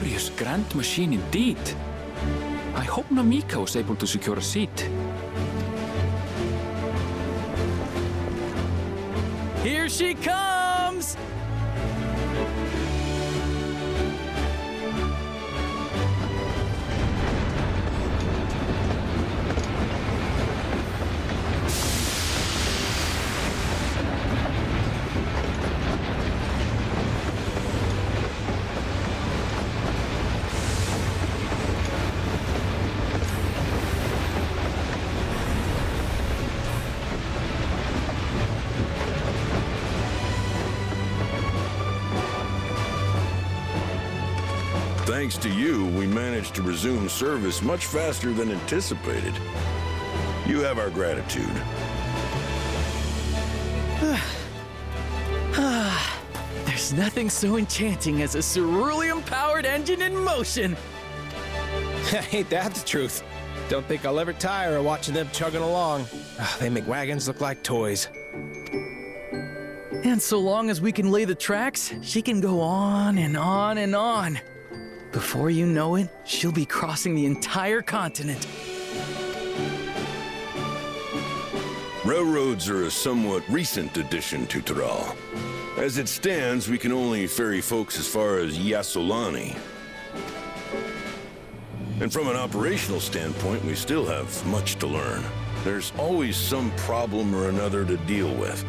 glorious grand machine indeed. I hope Namika was able to secure a seat. Here she comes! Thanks to you, we managed to resume service much faster than anticipated. You have our gratitude. There's nothing so enchanting as a cerulean-powered engine in motion. Ain't that the truth? Don't think I'll ever tire of watching them chugging along. They make wagons look like toys. And so long as we can lay the tracks, she can go on and on and on. Before you know it, she'll be crossing the entire continent. Railroads are a somewhat recent addition to Tyrol. As it stands, we can only ferry folks as far as Yasolani. And from an operational standpoint, we still have much to learn. There's always some problem or another to deal with.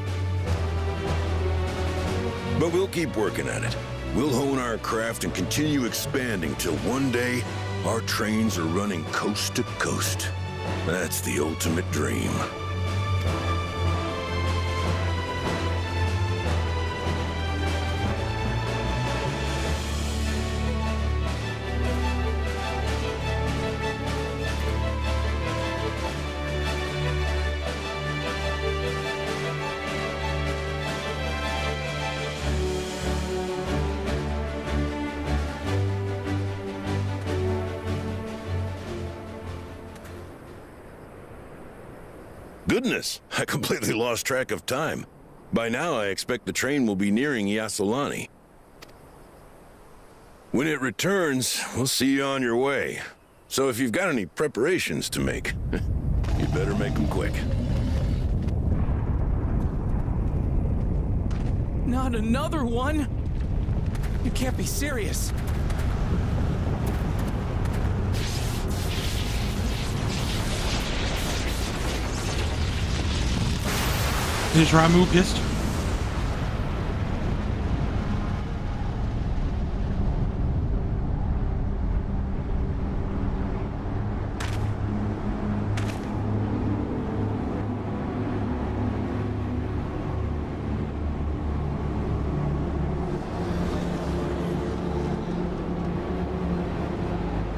But we'll keep working at it. We'll hone our craft and continue expanding till one day, our trains are running coast to coast. That's the ultimate dream. Goodness, I completely lost track of time. By now, I expect the train will be nearing Yasolani. When it returns, we'll see you on your way. So if you've got any preparations to make, you better make them quick. Not another one! You can't be serious. Is Ramu pissed?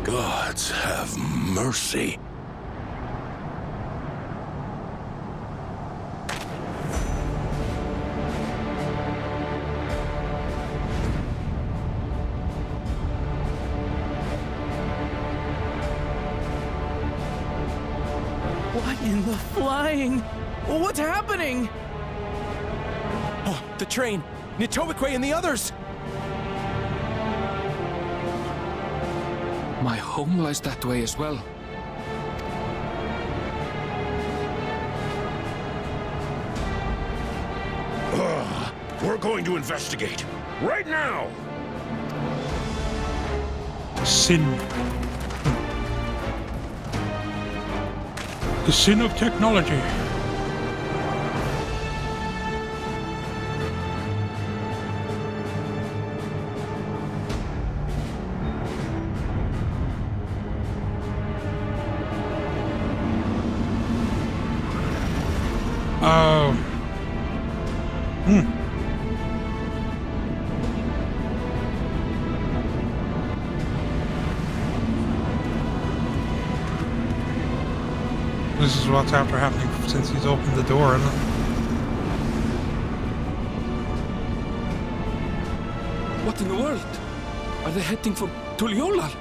Gods have mercy. What in the flying? What's happening? Oh, the train! Nitobekwe and the others! My home lies that way as well. We're going to investigate. Right now! Sin. The sin of technology. This is what's after happening since he's opened the door, isn't it? What in the world? Are they heading for Tuliolal?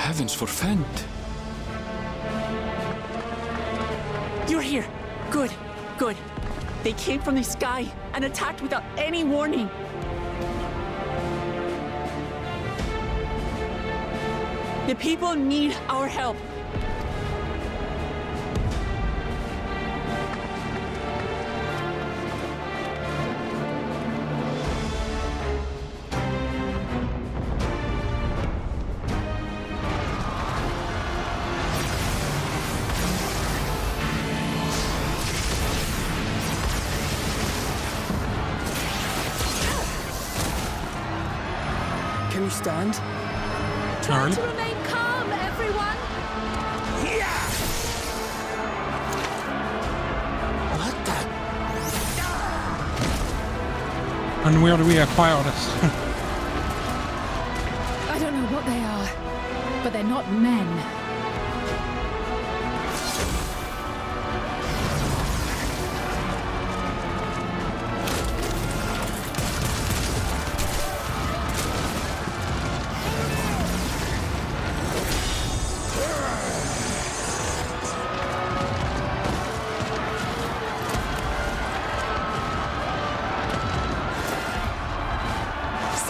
heavens forfend. You're here. Good, good. They came from the sky and attacked without any warning. The people need our help. Can you stand? Alright. To remain calm, everyone. What the? And where do we acquire this? I don't know what they are, but they're not men.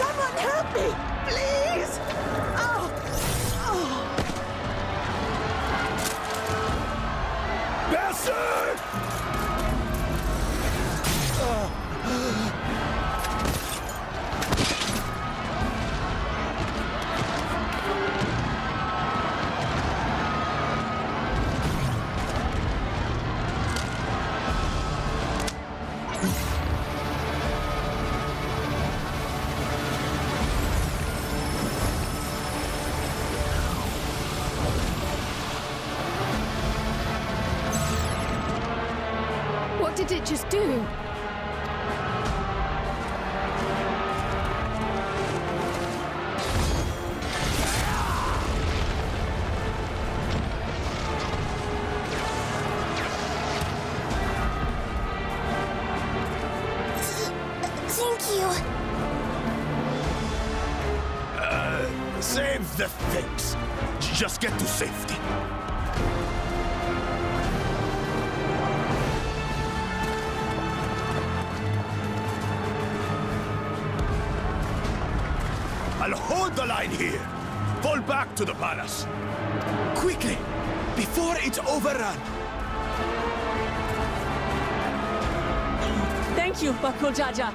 Someone help me, please! Oh! Bastard! What did it just do? Thank you. Save the things. Just get to safety. I'll hold the line here. Fall back to the palace. Quickly, before it's overrun. Thank you, Bakul Jaja.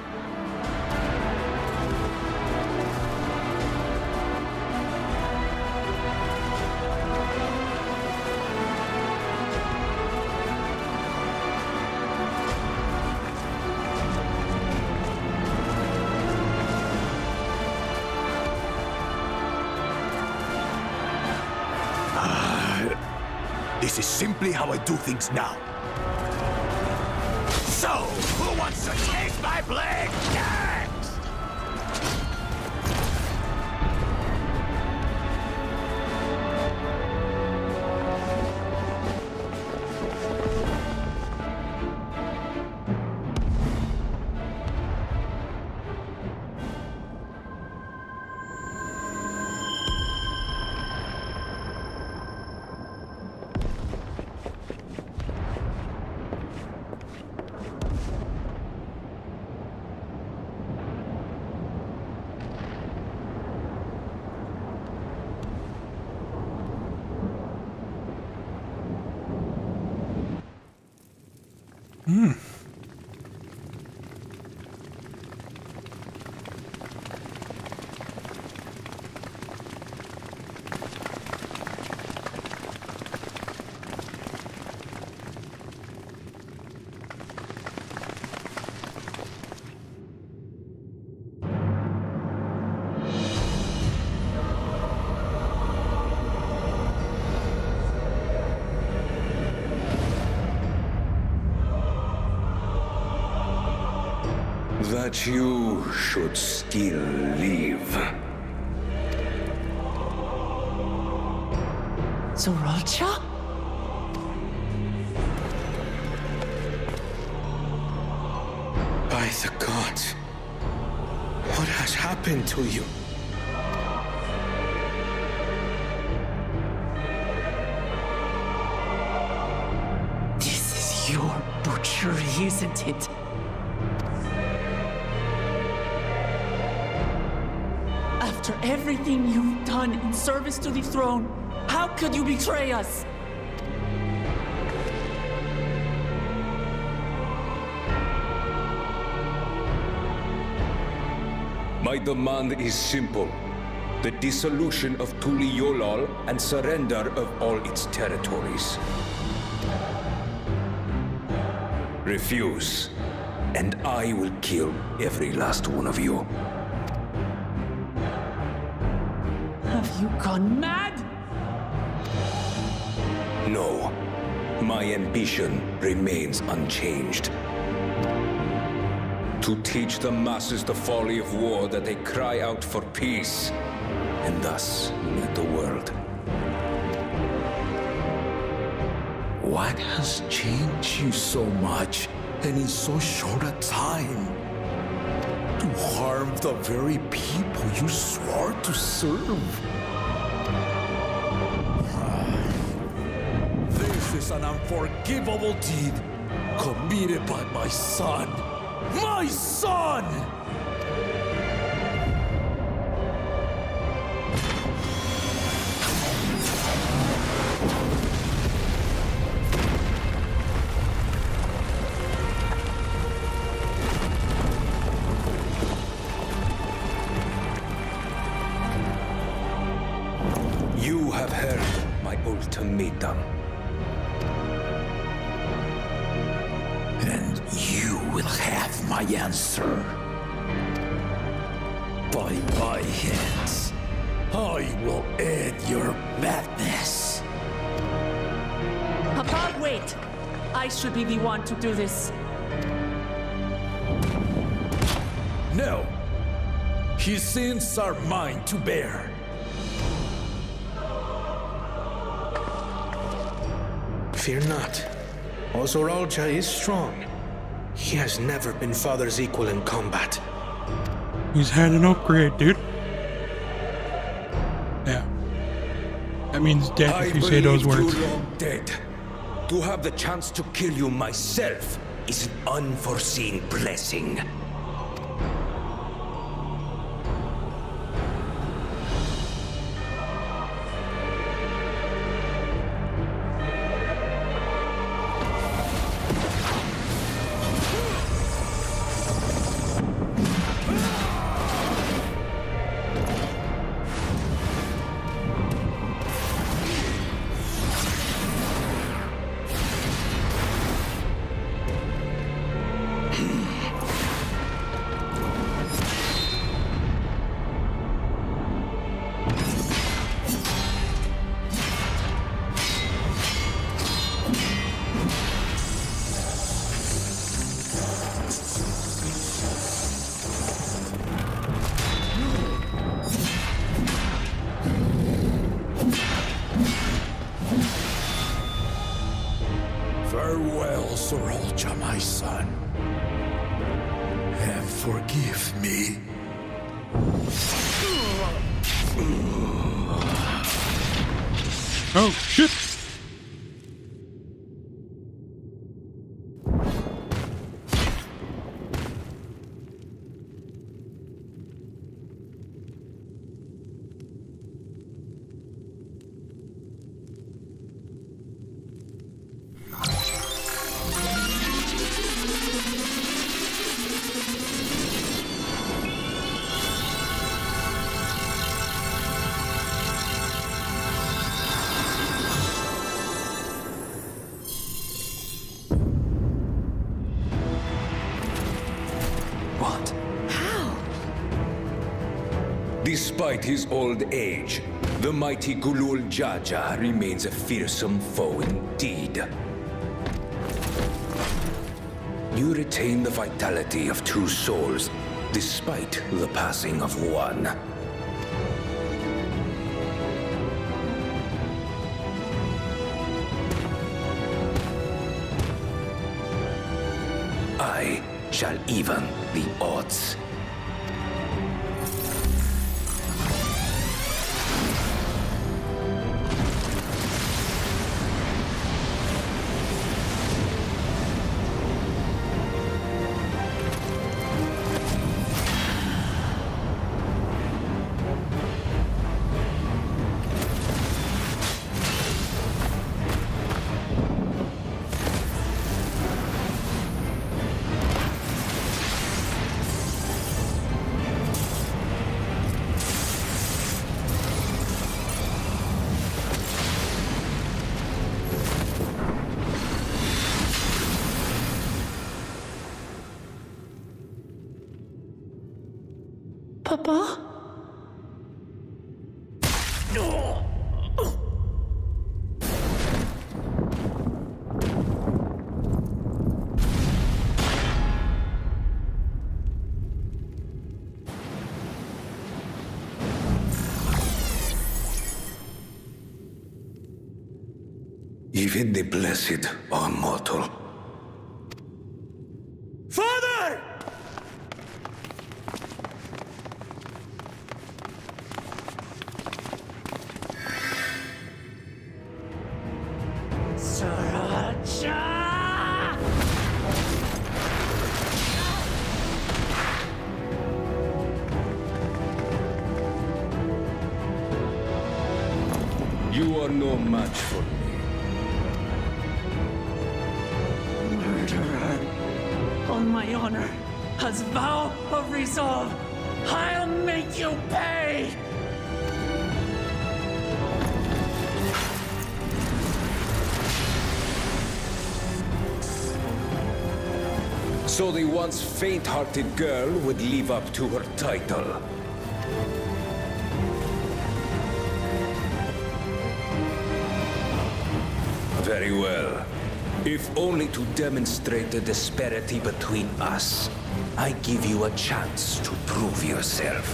This is simply how I do things now. So, who wants to taste my blade next? That you should still live. Zoralcha? By the gods, what has happened to you? treachery, isn't it? After everything you've done in service to the throne, how could you betray us? My demand is simple. The dissolution of Tuliolol and surrender of all its territories. Refuse, and I will kill every last one of you. Have you gone mad? No, my ambition remains unchanged. To teach the masses the folly of war, that they cry out for peace, and thus unite the world. What has changed you so much, and in so short a time? To harm the very people you swore to serve. This is an unforgivable deed committed by my son. My son! You have heard my ultimatum. And you will have my answer. By my hands, I will end your madness. Papa, wait! I should be the one to do this. No. His sins are mine to bear. Fear not. Ozoralja is strong. He has never been Father's equal in combat. He's had an upgrade, dude. Yeah. That means death if you say those words. I believe you long dead. To have the chance to kill you myself is an unforeseen blessing. Farewell, Sorolja, my son. And forgive me. Oh, shit! Despite his old age, the mighty Gulul Jaja remains a fearsome foe indeed. You retain the vitality of two souls, despite the passing of one. I shall even the odds. Papa? Even the blessed are mortal. Father! You are no match for me. Murderer. On my honor, as vow of resolve, I'll make you pay! So the once faint-hearted girl would live up to her title. Very well. If only to demonstrate the disparity between us, I give you a chance to prove yourself.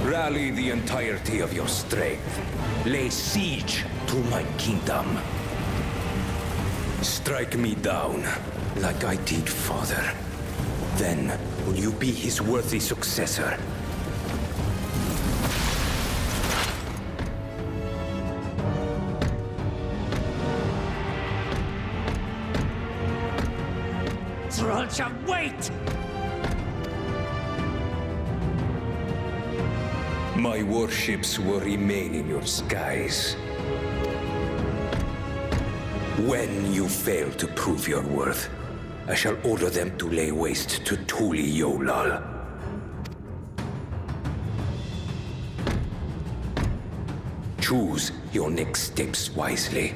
Rally the entirety of your strength. Lay siege to my kingdom. Strike me down, like I did father. Then will you be his worthy successor? Thralcha, wait! My warships will remain in your skies. When you fail to prove your worth, I shall order them to lay waste to Tuli Yolal. Choose your next steps wisely.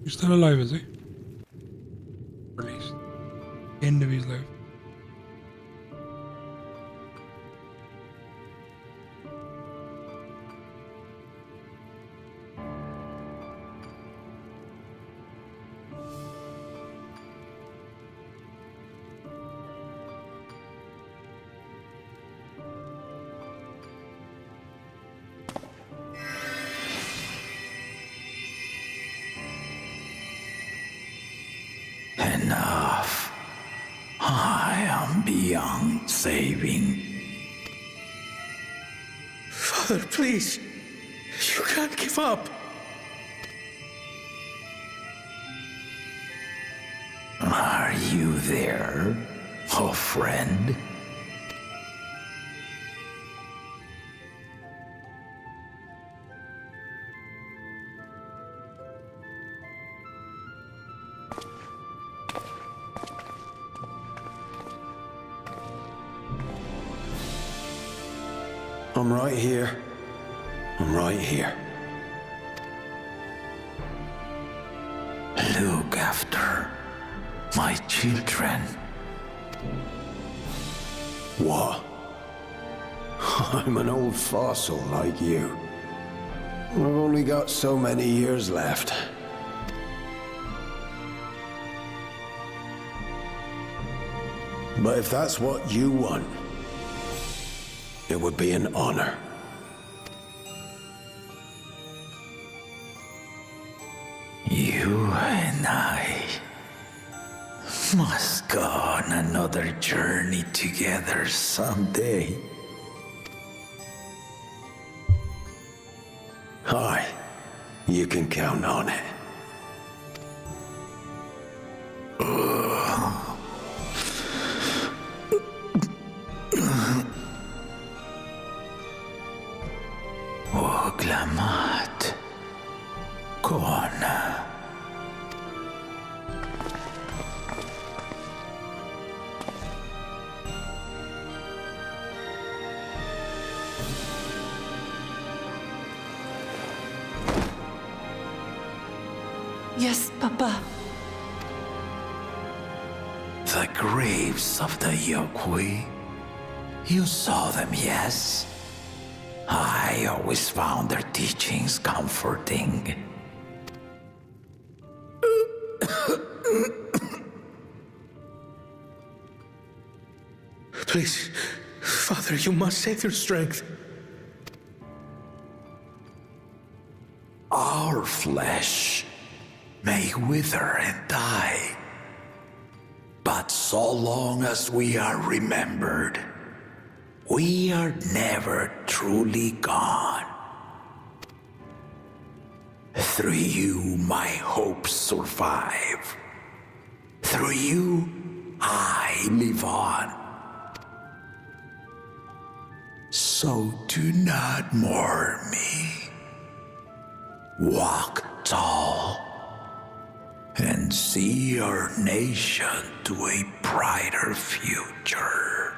He's still alive, is he? Released. End of his life. Enough. I am beyond saving. Father, please. You can't give up. Are you there, oh friend? I'm right here. I'm right here. Look after my children. What? I'm an old fossil like you. I've only got so many years left. But if that's what you want, it would be an honor. You and I must go on another journey together someday. Aye, you can count on it. Oglamat. Kona. Yes, Papa. The graves of the Yokwi. You saw them, yes? I always found their teachings comforting. Please, Father, you must save your strength. Our flesh may wither and die, but so long as we are remembered, we are never truly gone. Through you, my hopes survive. Through you, I live on. So do not mourn me. Walk tall and see our nation to a brighter future.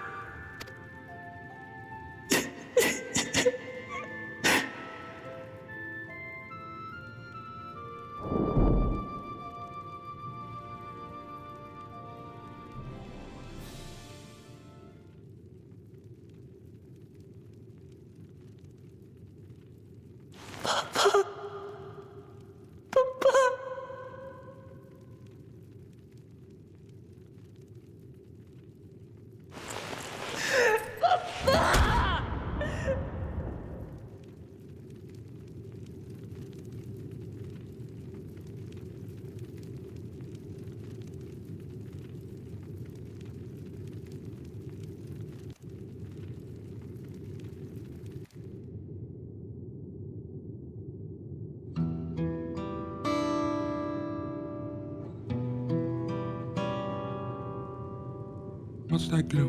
What's that glue?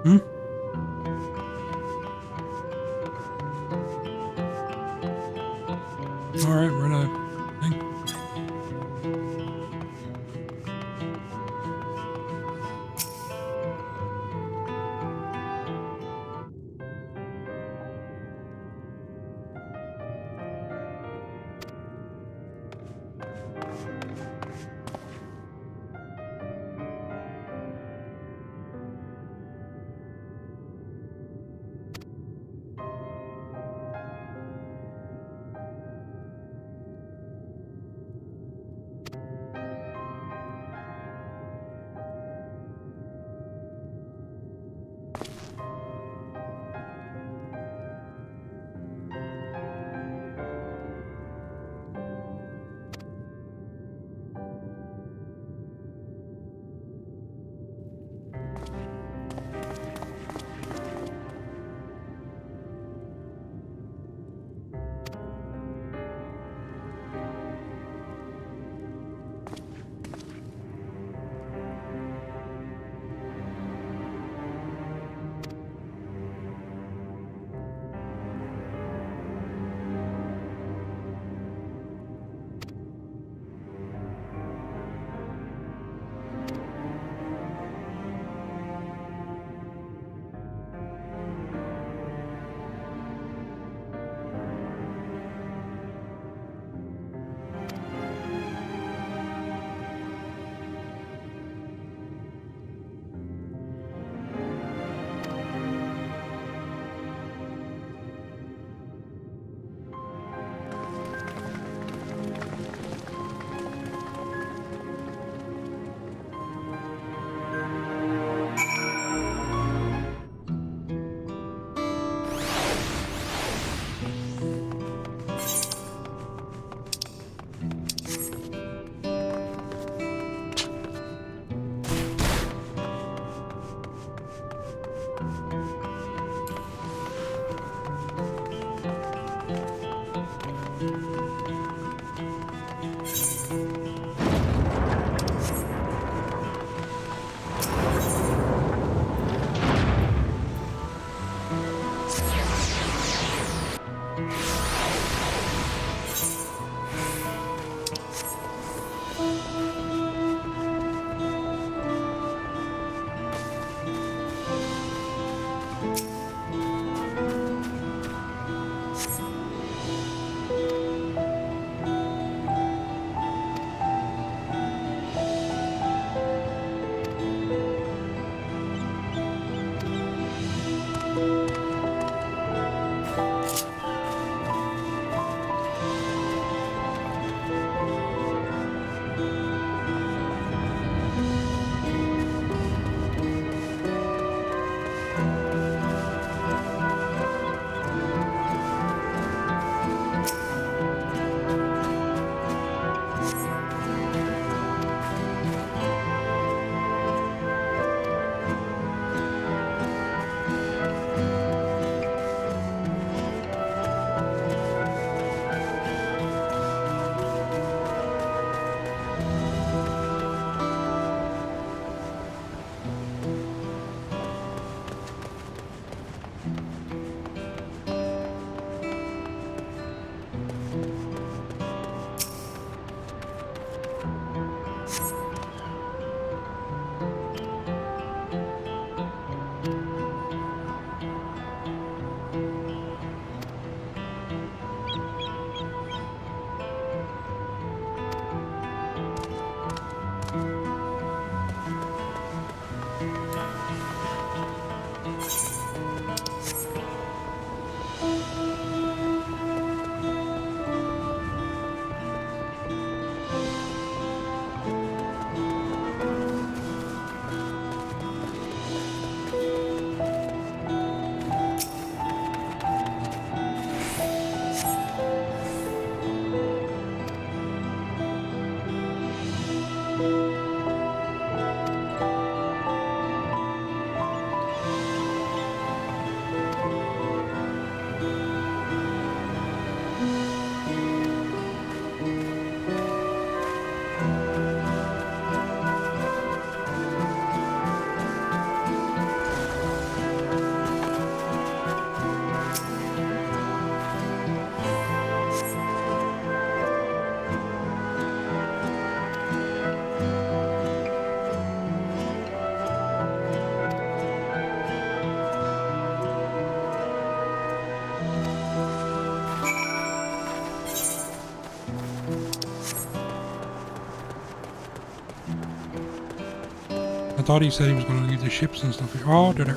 Hmm? Alright, we're in a thing. thought he said he was going to leave the ships and stuff here. Oh, they're there.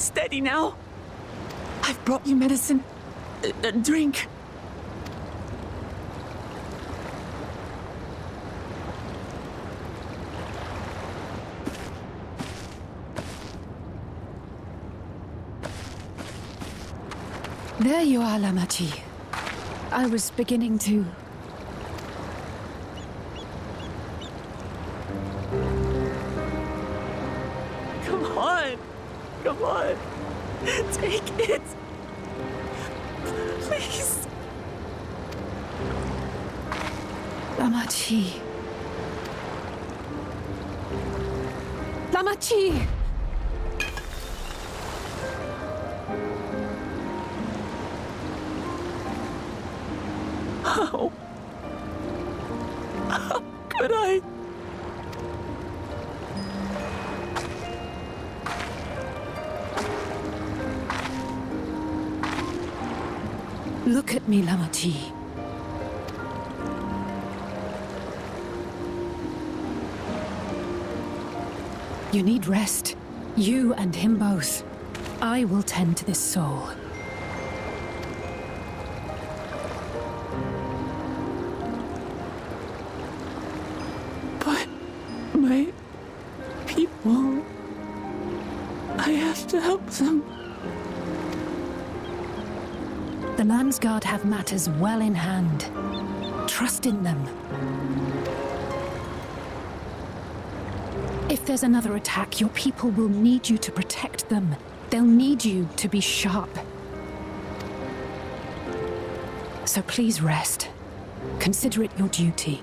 Steady now. I've brought you medicine. Drink. There you are, Lamachi. I was beginning to... Come on. Come on. Take it. Please. Lamachi. Lamachi! How could I? Look at me, Lamachi. You need rest. You and him both. I will tend to this soul. But my people... I have to help them. The Landsguard have matters well in hand. Trust in them. If there's another attack, your people will need you to protect them. They'll need you to be sharp. So please rest. Consider it your duty.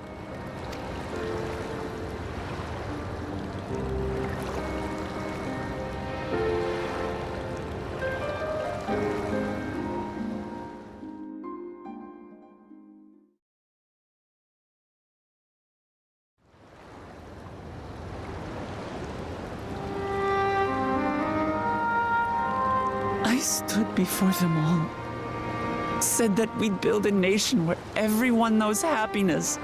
I stood before them all. Said that we'd build a nation where everyone knows happiness.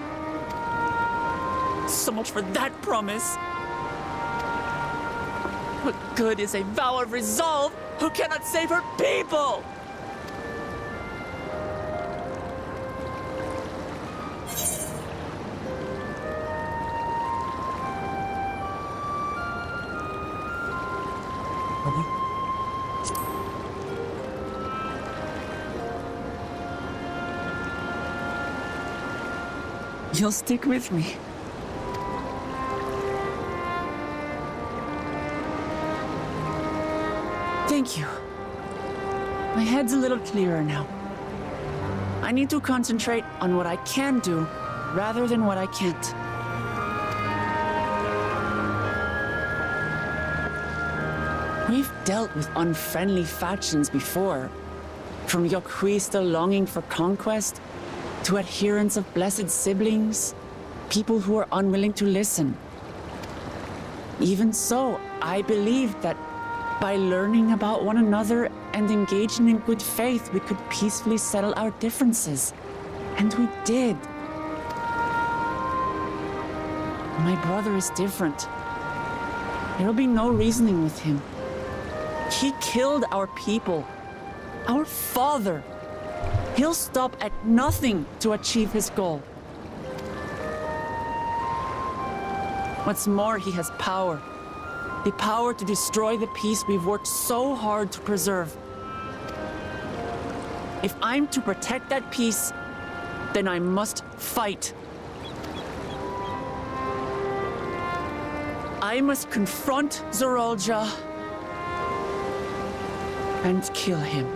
So much for that promise. What good is a vow of resolve who cannot save her people? You'll stick with me. Thank you. My head's a little clearer now. I need to concentrate on what I can do rather than what I can't. We've dealt with unfriendly factions before. From Yokwista longing for conquest to adherents of blessed siblings, people who are unwilling to listen. Even so, I believed that by learning about one another and engaging in good faith, we could peacefully settle our differences. And we did. My brother is different. There will be no reasoning with him. He killed our people, our father. He'll stop at nothing to achieve his goal. What's more, he has power. The power to destroy the peace we've worked so hard to preserve. If I'm to protect that peace, then I must fight. I must confront Zorolja and kill him.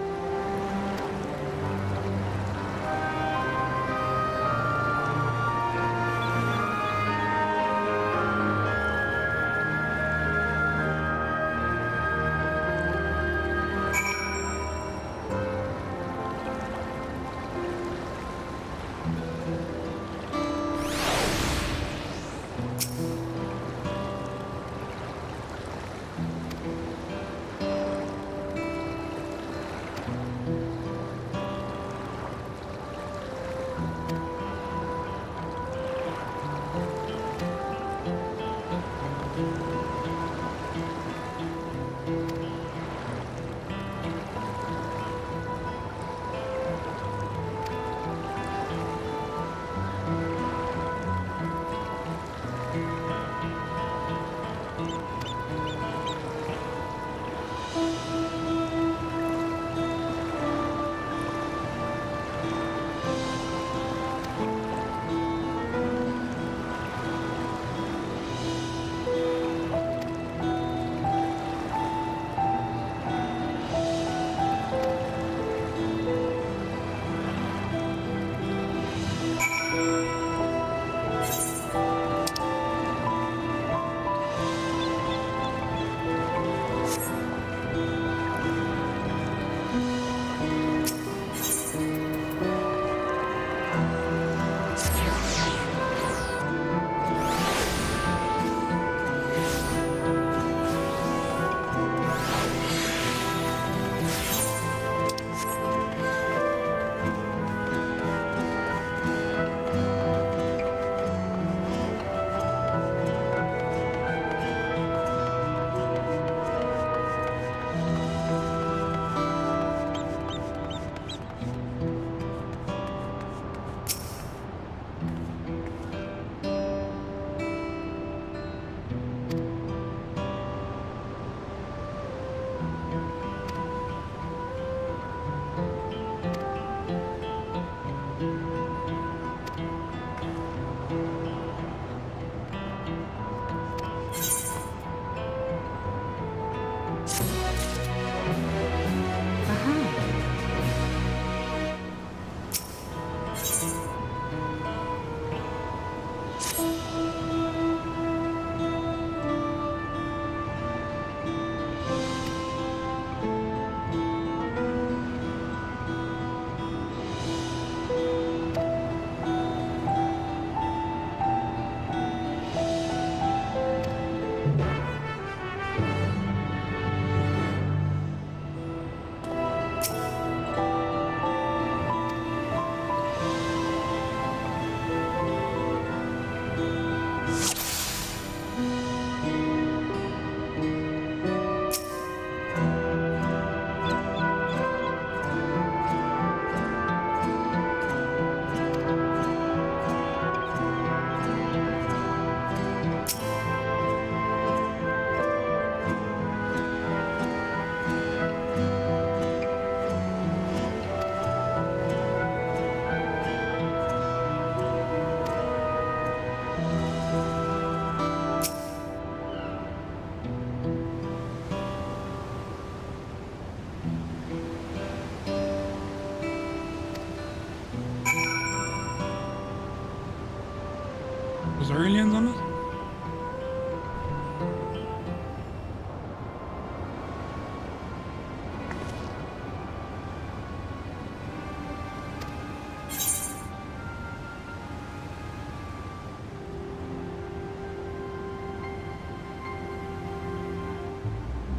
there aliens on it?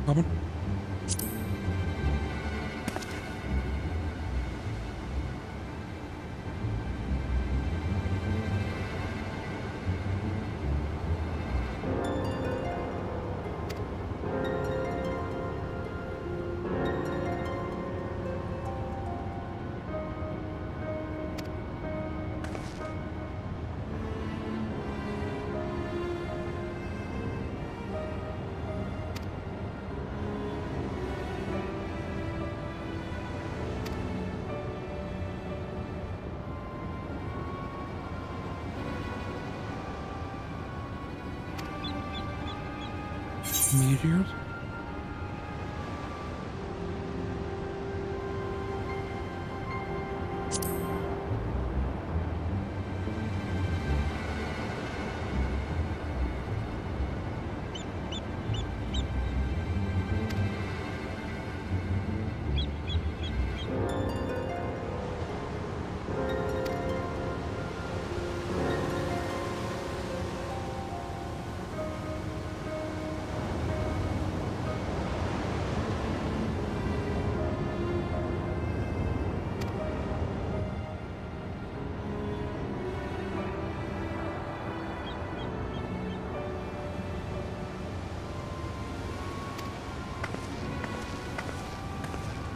Coming. Meteors?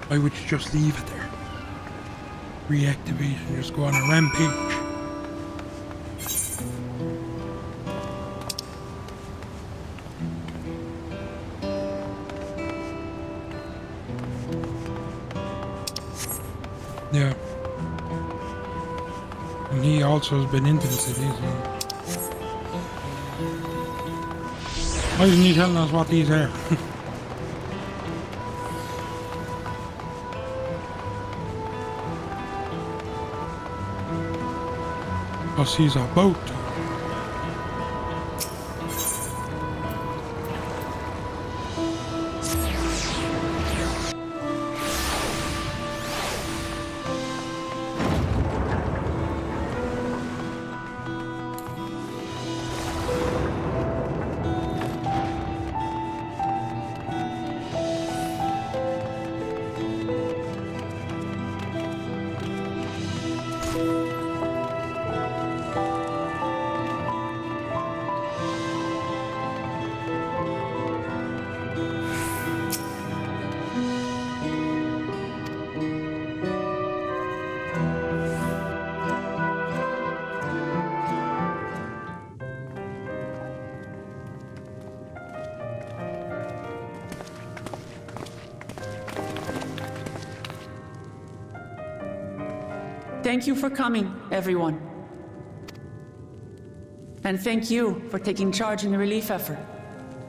Why would you just leave it there? Reactivate and just go on a rampage. Yeah. And he also has been into the city, so... Why isn't he telling us what these are? Because he's a boat. Thank you for coming, everyone. And thank you for taking charge in the relief effort.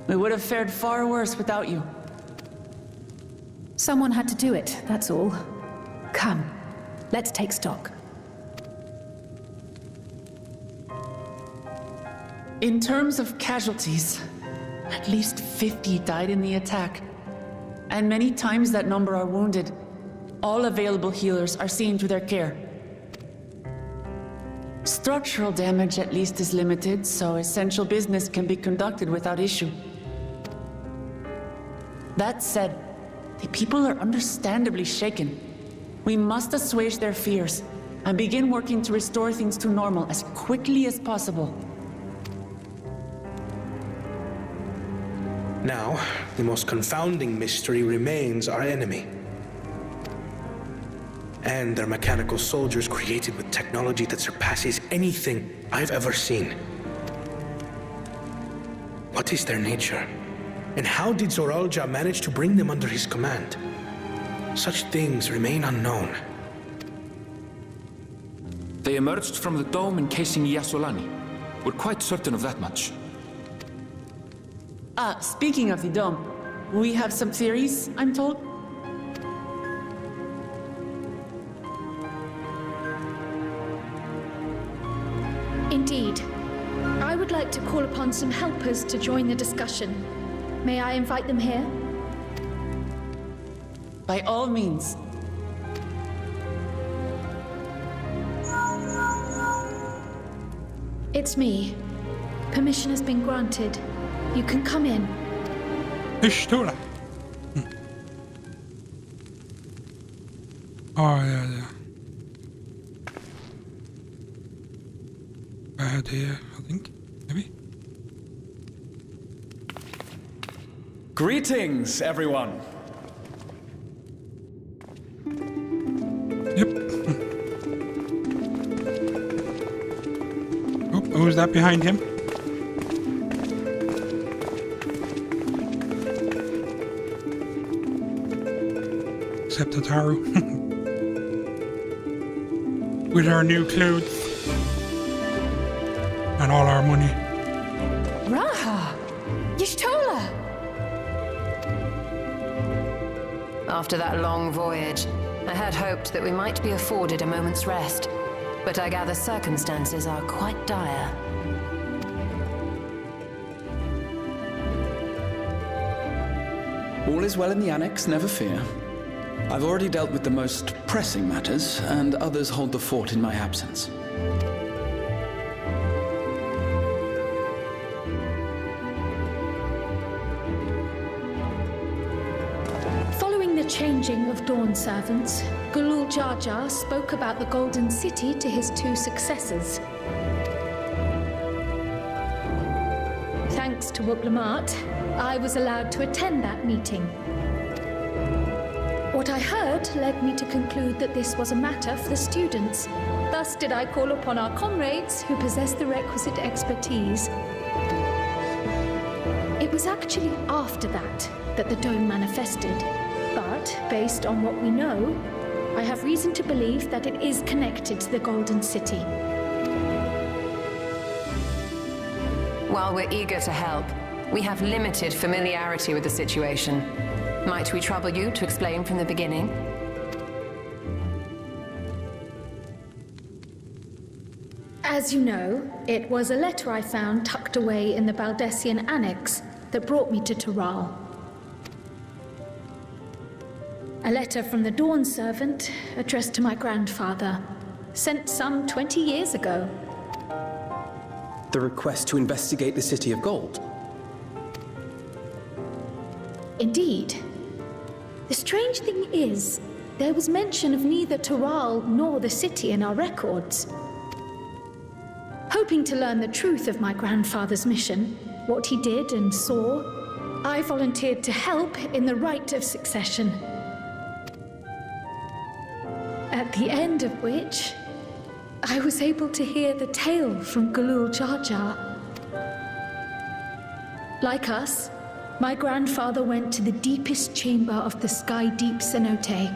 We would have fared far worse without you. Someone had to do it, that's all. Come, let's take stock. In terms of casualties, at least 50 died in the attack. And many times that number are wounded. All available healers are seen to their care. Structural damage at least is limited, so essential business can be conducted without issue. That said, the people are understandably shaken. We must assuage their fears and begin working to restore things to normal as quickly as possible. Now, the most confounding mystery remains our enemy. And their mechanical soldiers created with technology that surpasses anything I've ever seen. What is their nature? And how did Zoralja manage to bring them under his command? Such things remain unknown. They emerged from the dome encasing Yasolani. We're quite certain of that much. Speaking of the dome, we have some theories, I'm told. Indeed. I would like to call upon some helpers to join the discussion. May I invite them here? By all means. It's me. Permission has been granted. You can come in. Pistola. Oh, yeah. Bad here, I think. Maybe. Greetings, everyone. Yep. Oh, who's that behind him? Except Ataru. With our new clothes. And all our money. Raha! Y'shtola! After that long voyage, I had hoped that we might be afforded a moment's rest, but I gather circumstances are quite dire. All is well in the Annex, never fear. I've already dealt with the most pressing matters, and others hold the fort in my absence. Changing of Dawn servants, Galul Jar Jar spoke about the Golden City to his two successors. Thanks to Wublamat, I was allowed to attend that meeting. What I heard led me to conclude that this was a matter for the students. Thus did I call upon our comrades who possess the requisite expertise. It was actually after that the dome manifested. But, based on what we know, I have reason to believe that it is connected to the Golden City. While we're eager to help, we have limited familiarity with the situation. Might we trouble you to explain from the beginning? As you know, it was a letter I found tucked away in the Baldessian Annex that brought me to Taral. A letter from the Dawn servant, addressed to my grandfather, sent some 20 years ago. The request to investigate the City of Gold. Indeed. The strange thing is, there was mention of neither Taral nor the city in our records. Hoping to learn the truth of my grandfather's mission, what he did and saw, I volunteered to help in the rite of succession. At the end of which, I was able to hear the tale from Galul Jar Jar. Like us, my grandfather went to the deepest chamber of the Sky Deep Cenote.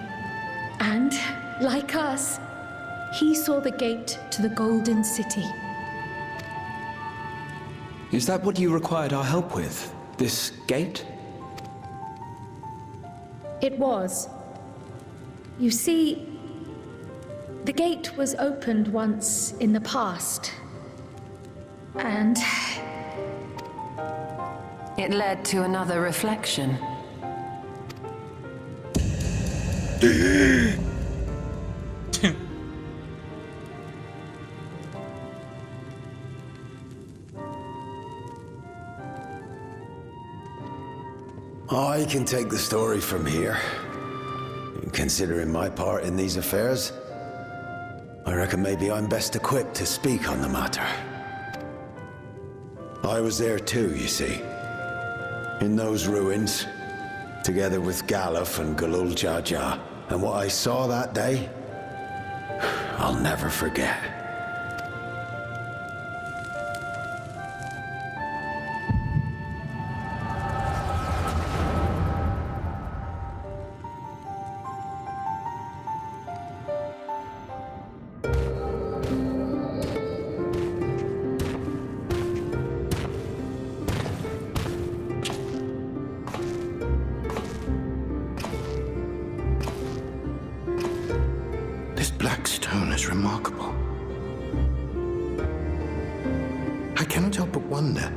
And, like us, he saw the gate to the Golden City. Is that what you required our help with? This gate? It was. You see, the gate was opened once in the past, and it led to another reflection. I can take the story from here. Considering my part in these affairs, I reckon maybe I'm best equipped to speak on the matter. I was there too, you see. In those ruins, together with Galuf and Galul Jar Jar. And what I saw that day, I'll never forget. This black stone is remarkable. wonder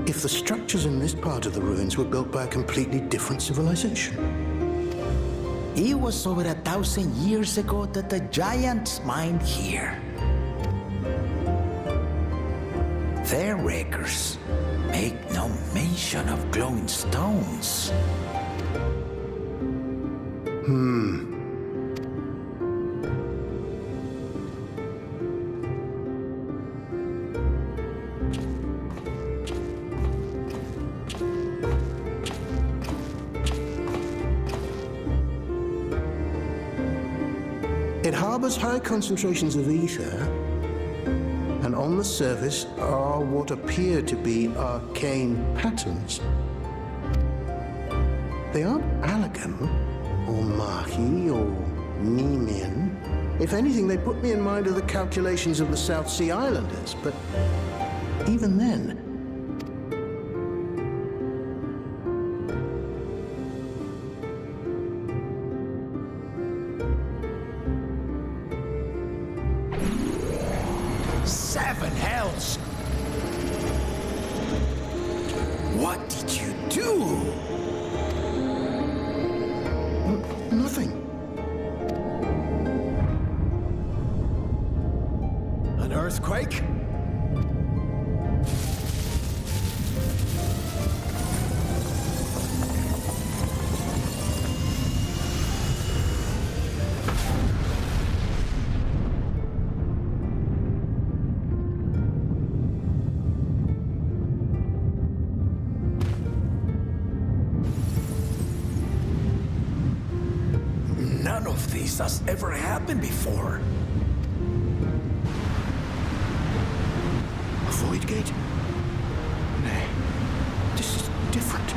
if the structures in this part of the ruins were built by a completely different civilization. It was over 1,000 years ago that the giants mined here. Their records make no mention of glowing stones. It harbors high concentrations of ether, and on the surface are what appear to be arcane patterns. They aren't Allagan, or Mahi, or Nemean. If anything, they put me in mind of the calculations of the South Sea Islanders, but even then, Seven hells! What did you do? Nothing. An earthquake? None of this has ever happened before. A void gate? Nay, this is different.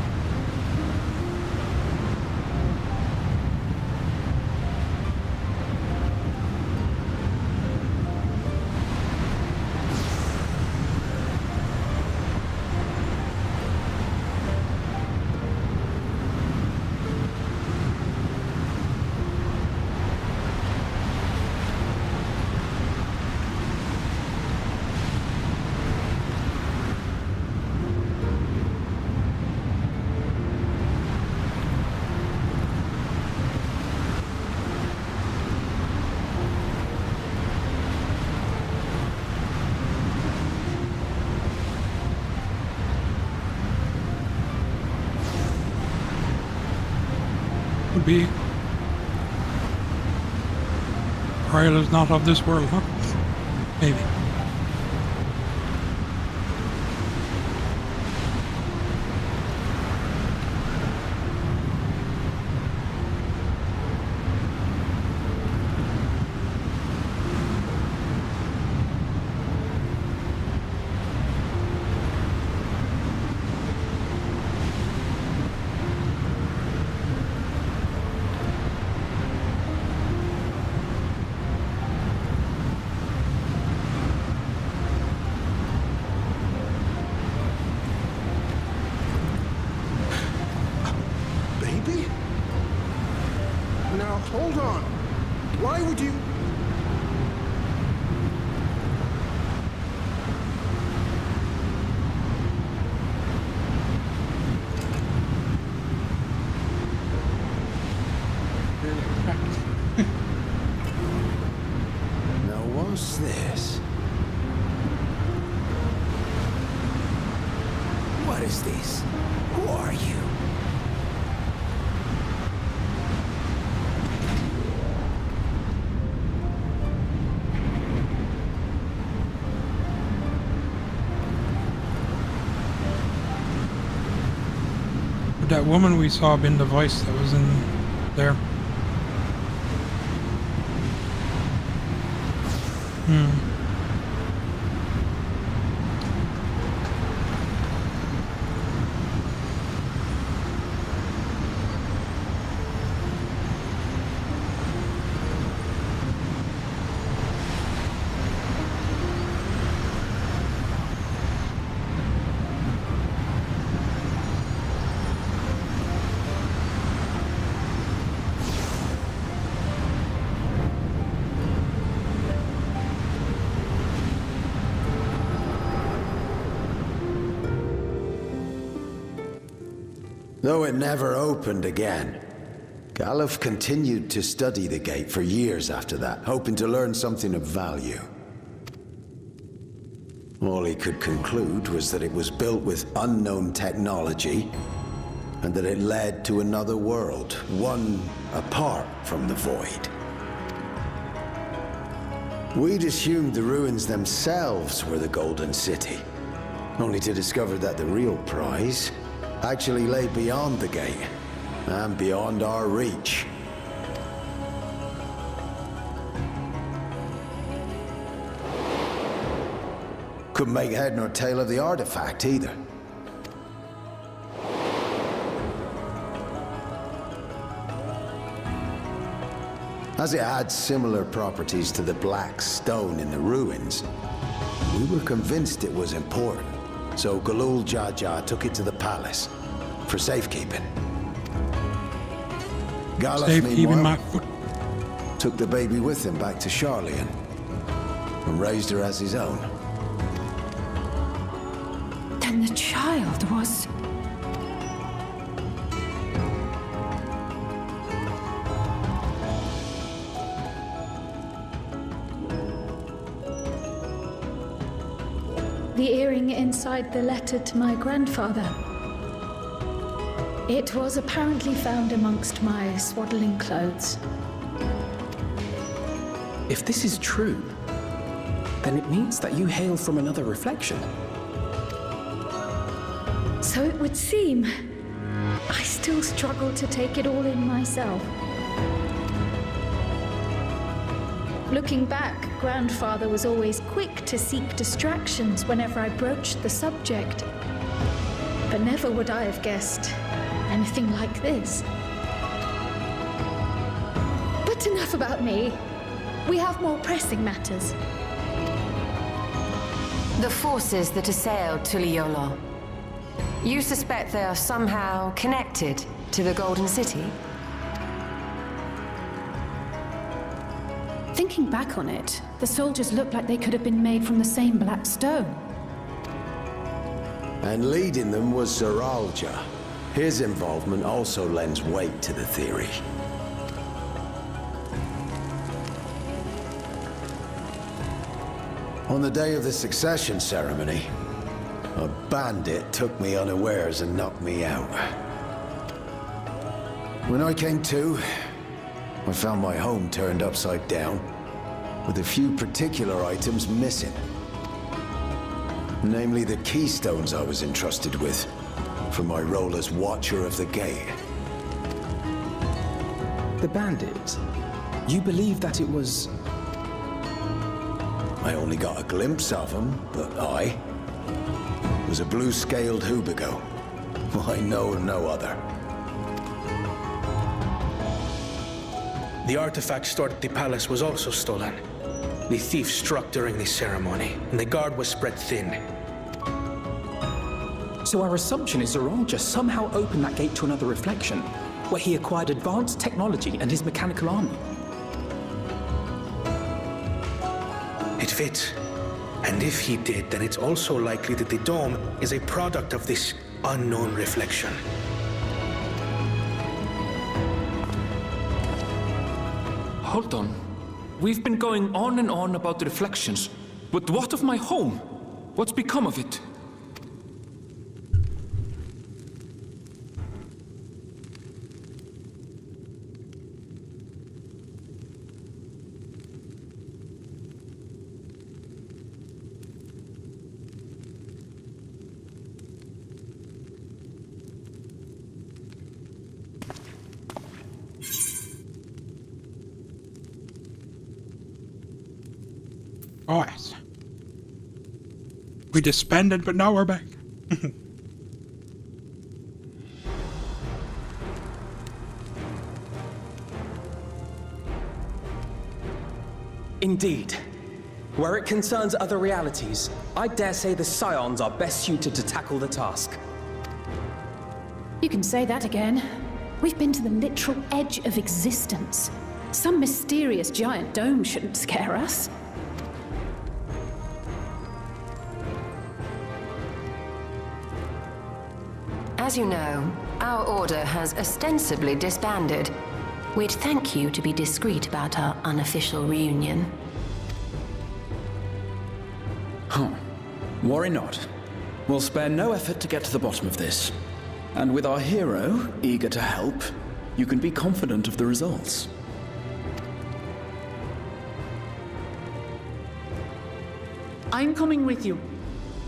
Would be. Trail is not of this world, huh? Maybe. Now, hold on. Why would you... Now, what's this? What is this? Who are you? Would that woman we saw been the voice that was in there? Though it never opened again, Galuf continued to study the gate for years after that, hoping to learn something of value. All he could conclude was that it was built with unknown technology, and that it led to another world, one apart from the Void. We'd assumed the ruins themselves were the Golden City, only to discover that the real prize actually lay beyond the gate, and beyond our reach. Couldn't make head nor tail of the artifact, either. As it had similar properties to the black stone in the ruins, we were convinced it was important, so Galul Jaja took it to the palace for safekeeping. Galuf, meanwhile, took the baby with him back to Charlian and raised her as his own. Then the child was... The earring inside the letter to my grandfather. It was apparently found amongst my swaddling clothes. If this is true, then it means that you hail from another reflection. So it would seem. I still struggle to take it all in myself. Looking back, Grandfather was always quick to seek distractions whenever I broached the subject. But never would I have guessed anything like this. But enough about me. We have more pressing matters. The forces that assailed Tuliyola. You suspect they are somehow connected to the Golden City? Thinking back on it, the soldiers looked like they could have been made from the same black stone. And leading them was Zeralja. His involvement also lends weight to the theory. On the day of the succession ceremony, a bandit took me unawares and knocked me out. When I came to, I found my home turned upside down, with a few particular items missing. Namely the keystones I was entrusted with, for my role as Watcher of the Gate. The bandit? You believe that it was... I only got a glimpse of him, but I was a blue-scaled Hubigo. I know no other. The artifact stored at the palace was also stolen. The thief struck during the ceremony, and the guard was spread thin. So our assumption is Zeralja somehow opened that gate to another reflection, where he acquired advanced technology and his mechanical army. It fits. And if he did, then it's also likely that the dome is a product of this unknown reflection. Hold on. We've been going on and on about the reflections, but what of my home? What's become of it? Alright. We disbanded, but now we're back. Indeed. Where it concerns other realities, I dare say the Scions are best suited to tackle the task. You can say that again. We've been to the literal edge of existence. Some mysterious giant dome shouldn't scare us. As you know, our order has ostensibly disbanded. We'd thank you to be discreet about our unofficial reunion. Huh. Worry not. We'll spare no effort to get to the bottom of this. And with our hero eager to help, you can be confident of the results. I'm coming with you.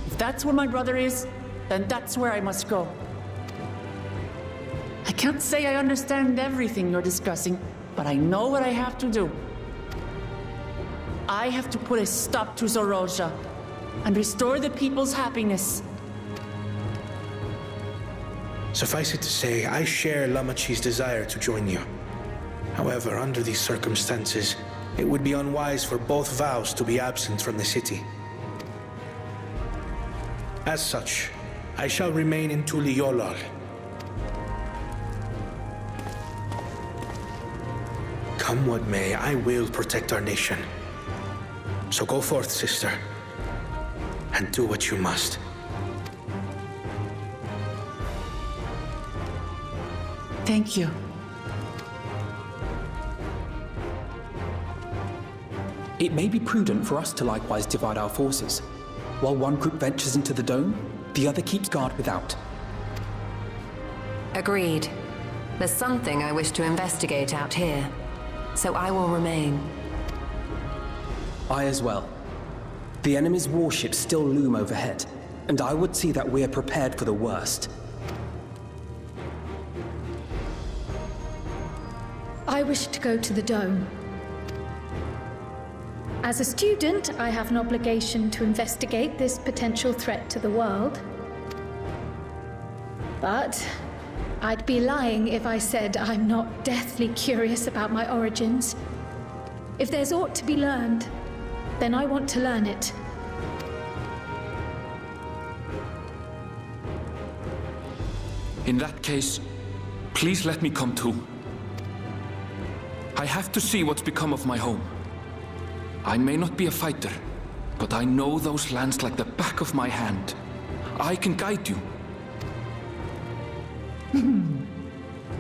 If that's where my brother is, then that's where I must go. I can't say I understand everything you're discussing, but I know what I have to do. I have to put a stop to Zorozha and restore the people's happiness. Suffice it to say, I share Lamachi's desire to join you. However, under these circumstances, it would be unwise for both vows to be absent from the city. As such, I shall remain in Tuliyolal. Come what may, I will protect our nation. So go forth, sister, and do what you must. Thank you. It may be prudent for us to likewise divide our forces. While one group ventures into the dome, the other keeps guard without. Agreed. There's something I wish to investigate out here, so I will remain. I as well. The enemy's warships still loom overhead, and I would see that we are prepared for the worst. I wish to go to the dome. As a student, I have an obligation to investigate this potential threat to the world. But I'd be lying if I said I'm not deathly curious about my origins. If there's aught to be learned, then I want to learn it. In that case, please let me come too. I have to see what's become of my home. I may not be a fighter, but I know those lands like the back of my hand. I can guide you.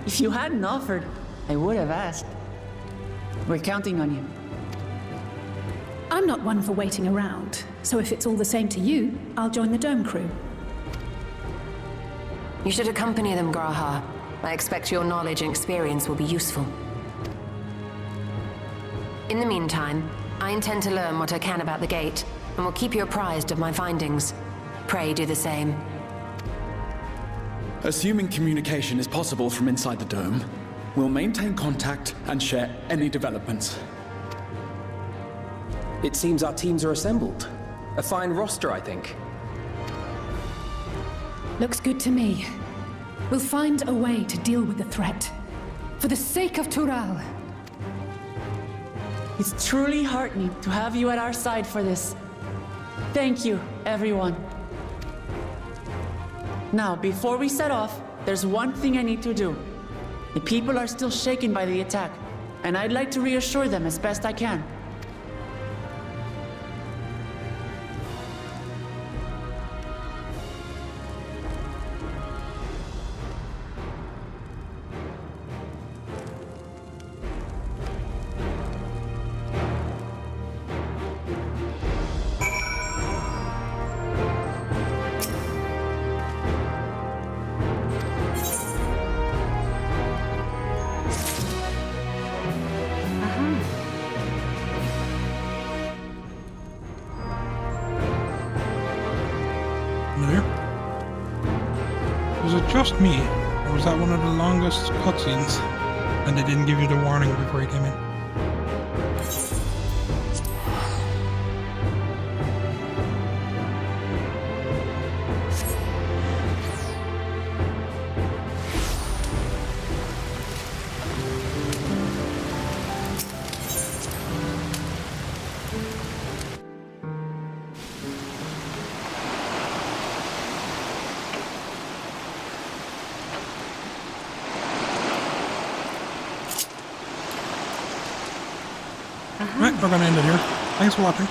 If you hadn't offered, I would have asked. We're counting on you. I'm not one for waiting around, so if it's all the same to you, I'll join the dome crew. You should accompany them, Graha. I expect your knowledge and experience will be useful. In the meantime, I intend to learn what I can about the gate, and will keep you apprised of my findings. Pray do the same. Assuming communication is possible from inside the dome, we'll maintain contact and share any developments. It seems our teams are assembled. A fine roster, I think. Looks good to me. We'll find a way to deal with the threat. For the sake of Tural. It's truly heartening to have you at our side for this. Thank you, everyone. Now, before we set off, there's one thing I need to do. The people are still shaken by the attack, and I'd like to reassure them as best I can. Was it just me, or was that one of the longest cutscenes and they didn't give you the warning before you came in? Right, we're gonna end it here. Thanks for watching.